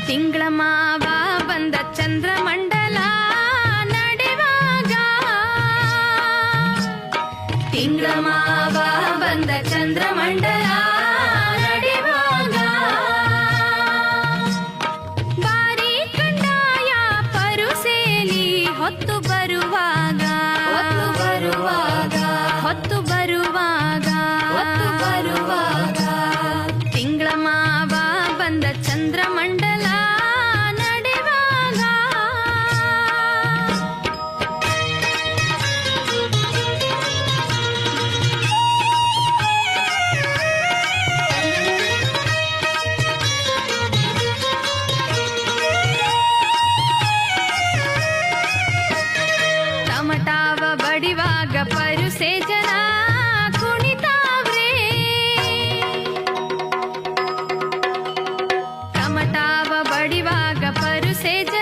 ತಿಂಗಳ ಮಾವ ಬಂದ ಚಂದ್ರಮಂಡಲ ನಡೆವಾಗ, ತಿಂಗಳ ಮಾವ ಬಂದ ಚಂದ್ರಮಂಡಲ ನಡೆವಾಗ, ಬಾರಿ ಕಂಡಾಯ ಪರುಸೇಲಿ ಹೊತ್ತು ಬರುವಾಗ, ಹೊತ್ತು ಬರುವಾಗ, ತಿಂಗಳ ಮಾವ ಬಂದ ಚಂದ್ರಮಂಡಲ ನಡೆವಾಗ. ಟಮಟಾವ ಬಡಿವಾಗ ಪರುಸೆ ಜನ ಕುಣಿತಾವ್ರೆ, ಟಮಟಾವ ಬಡಿವಾಗ ಪರುಸೆ ಜನ